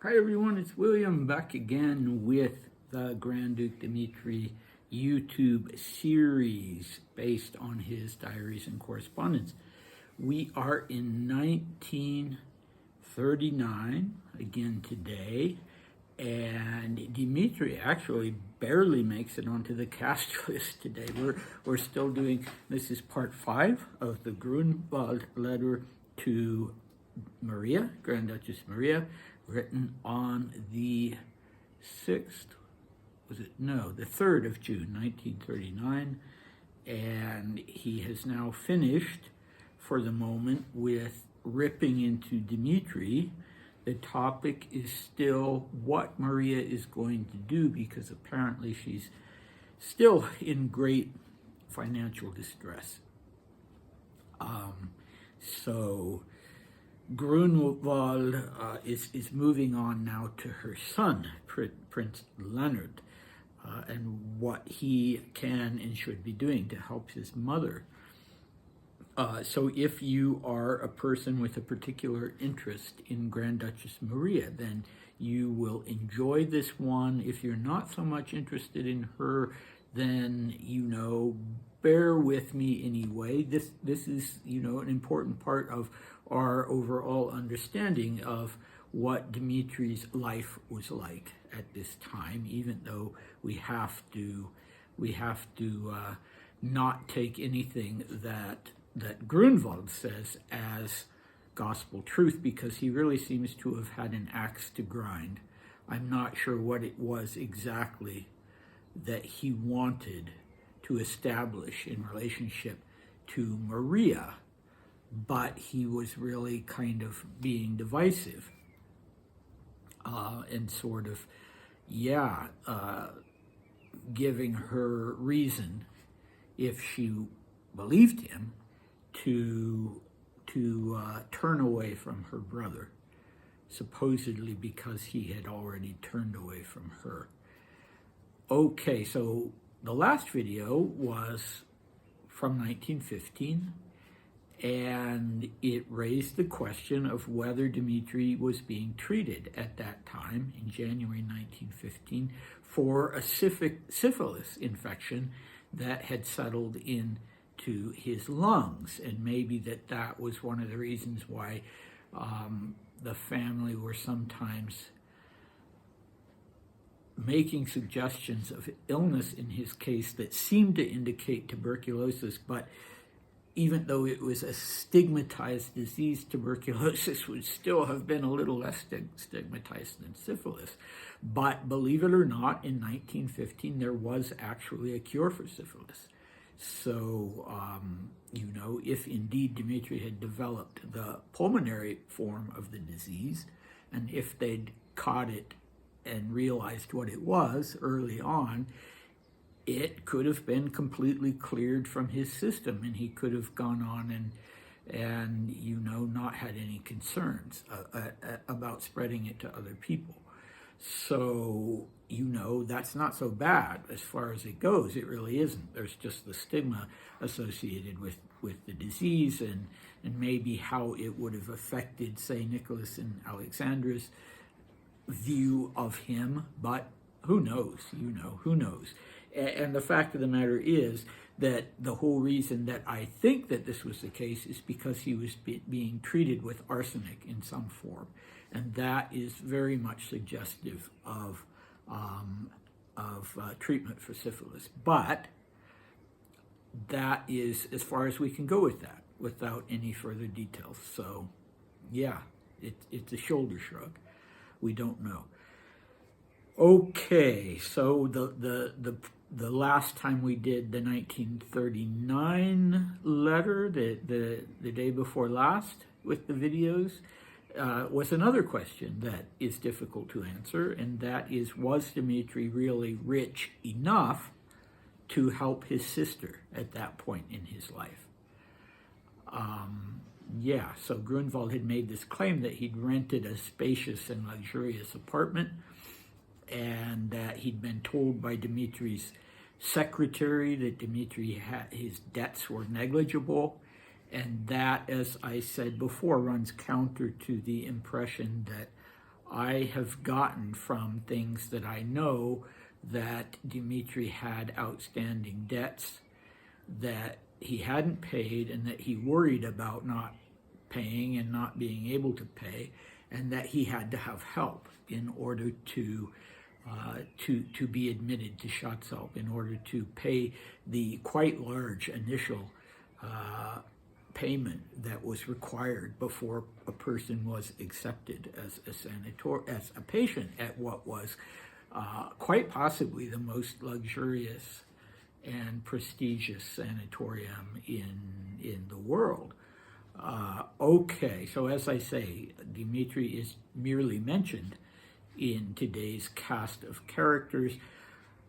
Hi everyone, it's William back again with the Grand Duke Dmitri YouTube series based on his diaries and correspondence. We are in 1939 again today, and Dmitri actually barely makes it onto the cast list today. We're still doing, this is part 5 of the Grunwald letter to Maria, Grand Duchess Maria, written on the 6th, the 3rd of June, 1939. And he has now finished, for the moment, with ripping into Dmitri. The topic is still what Maria is going to do, because apparently she's still in great financial distress. So Grunwald is moving on now to her son, Prince Lennart, and what he can and should be doing to help his mother. So if you are a person with a particular interest in Grand Duchess Maria, then you will enjoy this one. If you're not so much interested in her, then, bear with me anyway. This is, an important part of our overall understanding of what Dmitri's life was like at this time, even though we have to not take anything that Grunwald says as gospel truth, because he really seems to have had an axe to grind. I'm not sure what it was exactly that he wanted to establish in relationship to Maria, but he was really kind of being divisive and sort of, giving her reason, if she believed him, to turn away from her brother, supposedly because he had already turned away from her. Okay, so the last video was from 1915, and it raised the question of whether Dmitri was being treated at that time, in January 1915, for a syphilis infection that had settled into his lungs, and maybe that was one of the reasons why the family were sometimes making suggestions of illness in his case that seemed to indicate tuberculosis. But even though it was a stigmatized disease, tuberculosis would still have been a little less stigmatized than syphilis. But believe it or not, in 1915, there was actually a cure for syphilis. So, if indeed Dmitri had developed the pulmonary form of the disease, and if they'd caught it and realized what it was early on, it could have been completely cleared from his system, and he could have gone on and not had any concerns about spreading it to other people. So, that's not so bad as far as it goes. It really isn't. There's just the stigma associated with the disease, and maybe how it would have affected, say, Nicholas and Alexandra's view of him, but who knows, who knows. And the fact of the matter is that the whole reason that I think that this was the case is because he was being treated with arsenic in some form, and that is very much suggestive of treatment for syphilis. But that is as far as we can go with that, without any further details. So, it's a shoulder shrug. We don't know. Okay, so the last time we did the 1939 letter, the day before last with the videos, was another question that is difficult to answer, and that is, was Dmitri really rich enough to help his sister at that point in his life? So Grunwald had made this claim that he'd rented a spacious and luxurious apartment, and that he'd been told by Dmitri's secretary that his debts were negligible, and that, as I said before, runs counter to the impression that I have gotten from things that I know that Dmitri had outstanding debts that he hadn't paid and that he worried about not paying and not being able to pay, and that he had to have help in order to be admitted to Schatzalp, in order to pay the quite large initial payment that was required before a person was accepted as a patient at what was quite possibly the most luxurious and prestigious sanatorium in the world. Okay, so as I say, Dmitri is merely mentioned in today's cast of characters.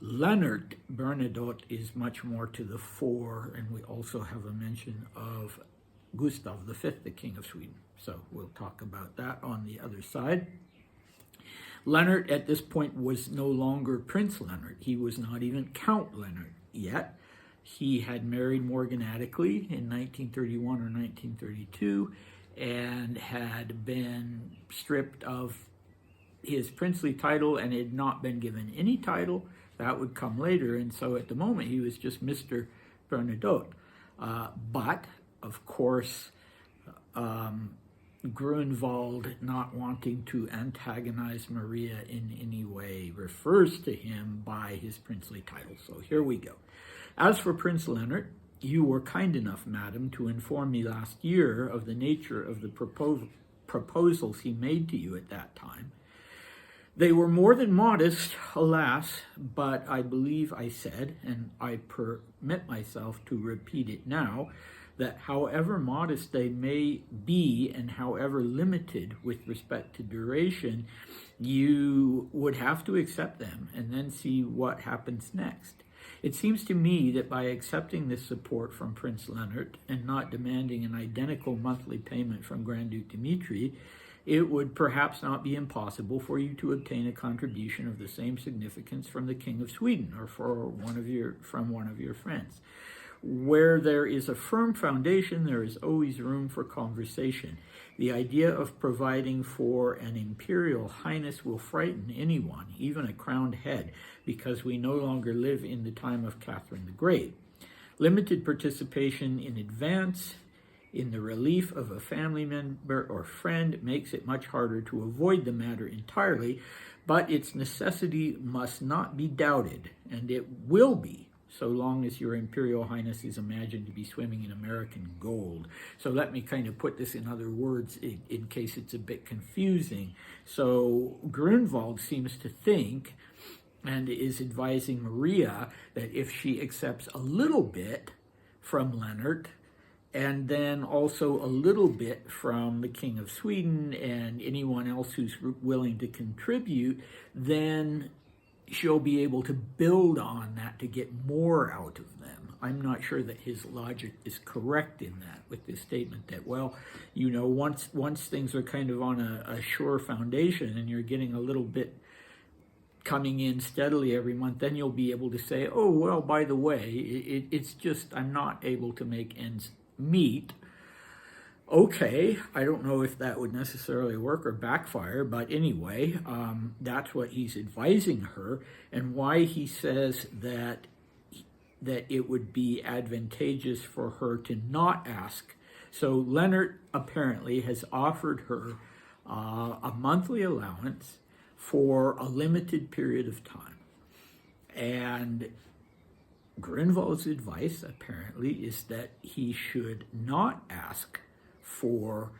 Lennart Bernadotte is much more to the fore, and we also have a mention of Gustav V, the King of Sweden. So we'll talk about that on the other side. Lennart at this point was no longer Prince Lennart. He was not even Count Lennart yet. He had married morganatically in 1931 or 1932 and had been stripped of his princely title and had not been given any title. That would come later, and so at the moment he was just Mr. Bernadotte. But, of course, Grunwald, not wanting to antagonize Maria in any way, refers to him by his princely title. So here we go. As for Prince Lennart, you were kind enough, madam, to inform me last year of the nature of the proposals he made to you at that time. They were more than modest, alas, but I believe I said, and I permit myself to repeat it now, that however modest they may be and however limited with respect to duration, you would have to accept them and then see what happens next. It seems to me that by accepting this support from Prince Lennart and not demanding an identical monthly payment from Grand Duke Dmitri, it would perhaps not be impossible for you to obtain a contribution of the same significance from the King of Sweden or from one of your friends. Where there is a firm foundation, there is always room for conversation. The idea of providing for an imperial highness will frighten anyone, even a crowned head, because we no longer live in the time of Catherine the Great. Limited participation in advance in the relief of a family member or friend makes it much harder to avoid the matter entirely, but its necessity must not be doubted, and it will be, so long as your Imperial Highness is imagined to be swimming in American gold. So let me kind of put this in other words in case it's a bit confusing. So Grunwald seems to think and is advising Maria that if she accepts a little bit from Lennart, and then also a little bit from the King of Sweden and anyone else who's willing to contribute, then she'll be able to build on that to get more out of them. I'm not sure that his logic is correct in that, with this statement that, well, you know, once things are kind of on a sure foundation and you're getting a little bit coming in steadily every month, then you'll be able to say, oh, well, by the way, it's just I'm not able to make ends meet. Okay, I don't know if that would necessarily work or backfire, but anyway, that's what he's advising her, and why he says that it would be advantageous for her to not ask. So Lennart apparently has offered her a monthly allowance for a limited period of time, and Grunwald's advice apparently is that he should not ask for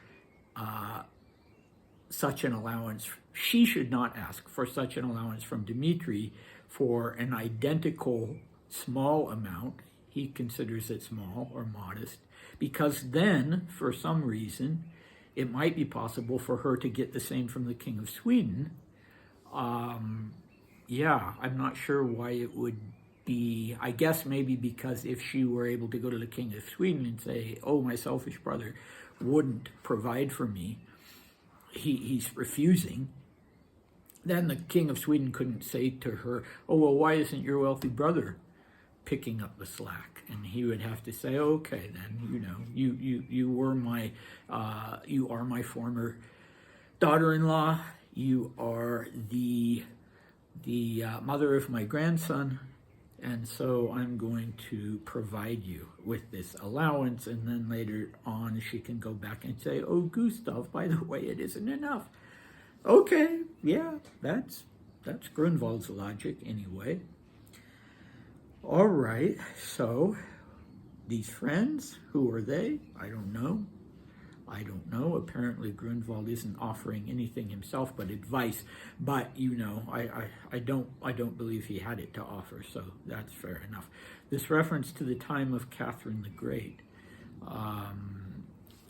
such an allowance. She should not ask for such an allowance from Dmitri for an identical small amount. He considers it small or modest, because then, for some reason, it might be possible for her to get the same from the King of Sweden. Yeah, I'm not sure why it would be. I guess maybe because if she were able to go to the King of Sweden and say, oh, my selfish brother wouldn't provide for me, he's refusing, then the King of Sweden couldn't say to her, oh, well, why isn't your wealthy brother picking up the slack? And he would have to say, okay, then, you know, you are my former daughter-in-law. you are the mother of my grandson, and so I'm going to provide you with this allowance, and then later on she can go back and say, oh, Gustav, by the way, it isn't enough. Okay, yeah, that's Grunwald's logic anyway. All right, so these friends, who are they? I don't know. Apparently Grunwald isn't offering anything himself but advice, but I don't believe he had it to offer, so that's fair enough. This reference to the time of Catherine the Great,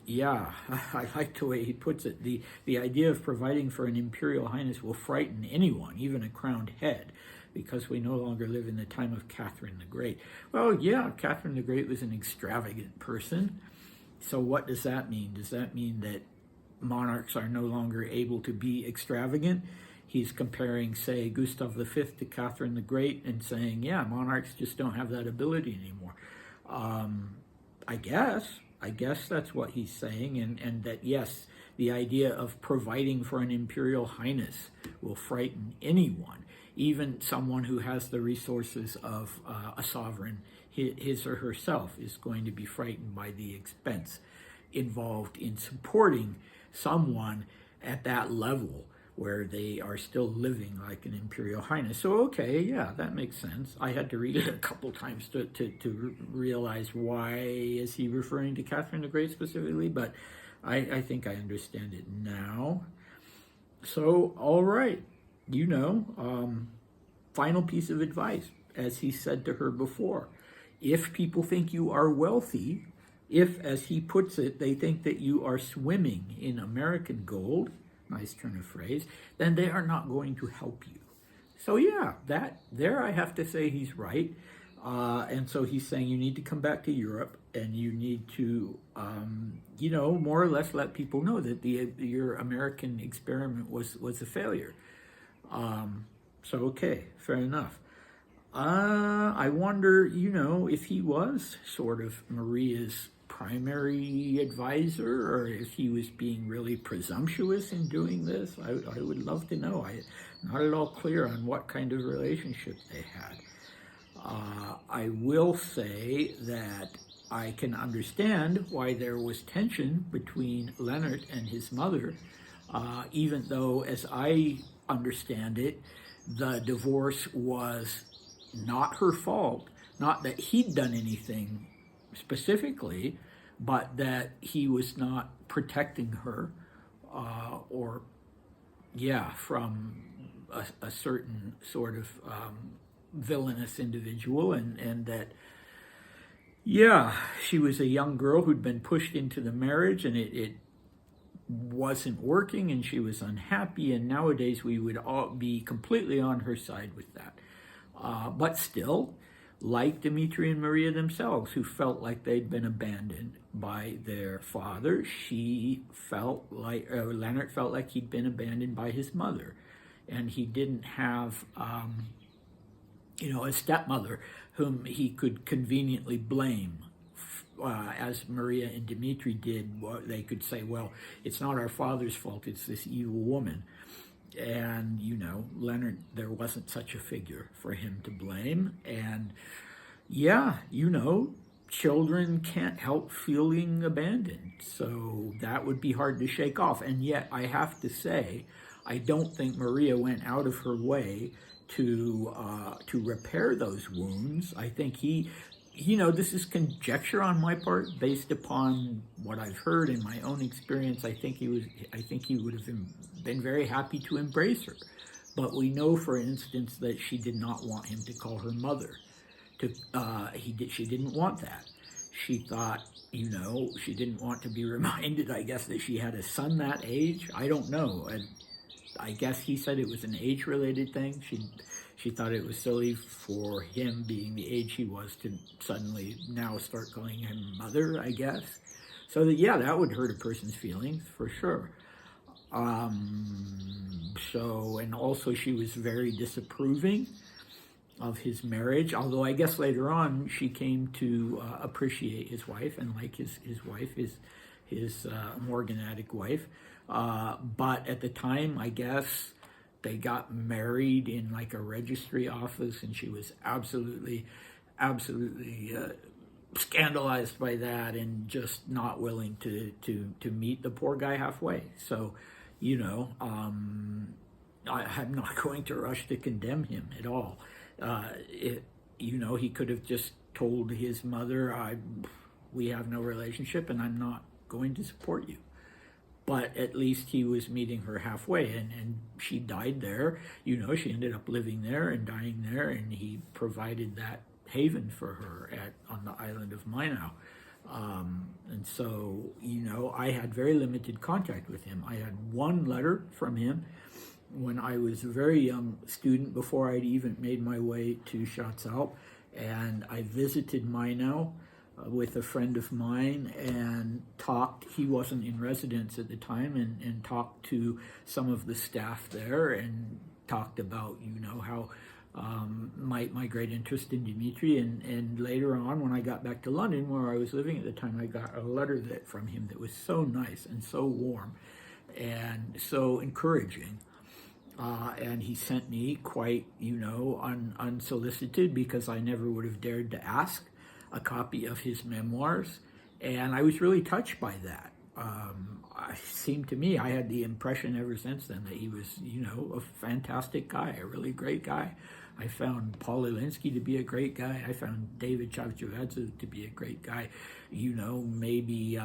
yeah, I like the way he puts it. The idea of providing for an imperial highness will frighten anyone, even a crowned head, because we no longer live in the time of Catherine the Great. Well, yeah, Catherine the Great was an extravagant person. So what does that mean? Does that mean that monarchs are no longer able to be extravagant? He's comparing, say, Gustav V to Catherine the Great and saying, yeah, monarchs just don't have that ability anymore. I guess that's what he's saying, and that, yes, the idea of providing for an imperial highness will frighten anyone, even someone who has the resources of a sovereign. His or herself is going to be frightened by the expense involved in supporting someone at that level where they are still living like an imperial highness. So, okay, yeah, that makes sense. I had to read it a couple times to realize why is he referring to Catherine the Great specifically, but I think I understand it now. So, all right, final piece of advice, as he said to her before. If people think you are wealthy, if, as he puts it, they think that you are swimming in American gold, nice turn of phrase, then they are not going to help you. So yeah, there I have to say he's right. And so he's saying you need to come back to Europe, and you need to, more or less let people know that your American experiment was a failure. So okay, fair enough. I wonder, if he was sort of Maria's primary advisor, or if he was being really presumptuous in doing this. I would love to know. I'm not at all clear on what kind of relationship they had. I will say that I can understand why there was tension between Lennart and his mother, even though, as I understand it, the divorce was not her fault, not that he'd done anything specifically, but that he was not protecting her, from a certain sort of villainous individual, and that, she was a young girl who'd been pushed into the marriage, and it wasn't working, and she was unhappy, and nowadays we would all be completely on her side with that. But still, like Dmitri and Maria themselves, who felt like they'd been abandoned by their father, Lennart felt like he'd been abandoned by his mother, and he didn't have, a stepmother whom he could conveniently blame. As Maria and Dmitri did, they could say, well, it's not our father's fault, it's this evil woman. And, Lennart, there wasn't such a figure for him to blame. And, children can't help feeling abandoned. So that would be hard to shake off. And yet, I have to say, I don't think Maria went out of her way to repair those wounds. I think this is conjecture on my part based upon what I've heard in my own experience. I think he would have been very happy to embrace her. But we know, for instance, that she did not want him to call her mother. She didn't want that. She thought, she didn't want to be reminded, I guess, that she had a son that age. I don't know. I guess he said it was an age-related thing. She thought it was silly for him, being the age he was, to suddenly now start calling him mother, I guess. So that would hurt a person's feelings, for sure. And also she was very disapproving of his marriage, although I guess later on she came to appreciate his wife and like his wife, his morganatic wife. But at the time, I guess, they got married in like a registry office, and she was absolutely scandalized by that, and just not willing to meet the poor guy halfway. So, you know, I'm not going to rush to condemn him at all. You know, he could have just told his mother, we have no relationship and I'm not going to support you. But at least he was meeting her halfway, and she died there. You know, she ended up living there and dying there, and he provided that haven for her on the island of Mainau. And so, you know, I had very limited contact with him. I had one letter from him when I was a very young student, before I'd even made my way to Schatzalp, and I visited Mainau with a friend of mine and talked. He wasn't in residence at the time, and talked to some of the staff there, and talked about, you know, how my great interest in Dmitri, and later on when I got back to London, where I was living at the time, I got a letter from him that was so nice and so warm and so encouraging. And he sent me quite, you know, unsolicited, because I never would have dared to ask, a copy of his memoirs, and I was really touched by that. It seemed to me, I had the impression ever since then that he was, you know, a fantastic guy, a really great guy. I found Paul Ilinski to be a great guy. I found David Chavchavadze to be a great guy. You know, maybe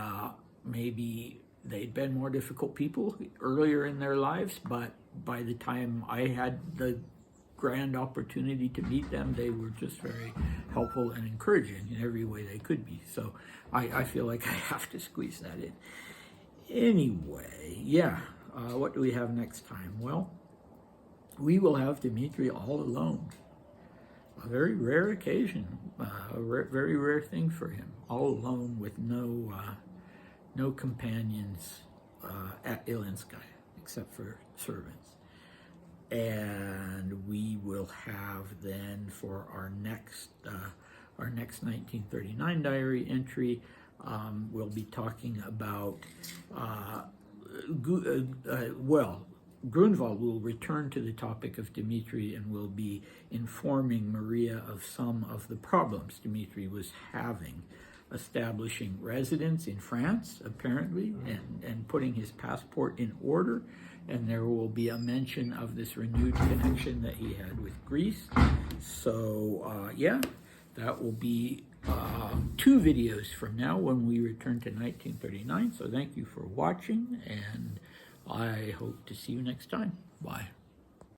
they'd been more difficult people earlier in their lives, but by the time I had the grand opportunity to meet them, they were just very helpful and encouraging in every way they could be. So I feel like I have to squeeze that in. Anyway, yeah, what do we have next time? Well, we will have Dmitri all alone. A very rare occasion, very rare thing for him. All alone with no companions at Ilinskaya, except for servants. And we will have then, for our next 1939 diary entry, we'll be talking about, Grunwald will return to the topic of Dmitri and will be informing Maria of some of the problems Dmitri was having, establishing residence in France, apparently, and putting his passport in order. And there will be a mention of this renewed connection that he had with Greece. So, yeah, that will be 2 videos from now when we return to 1939. So thank you for watching, and I hope to see you next time. Bye.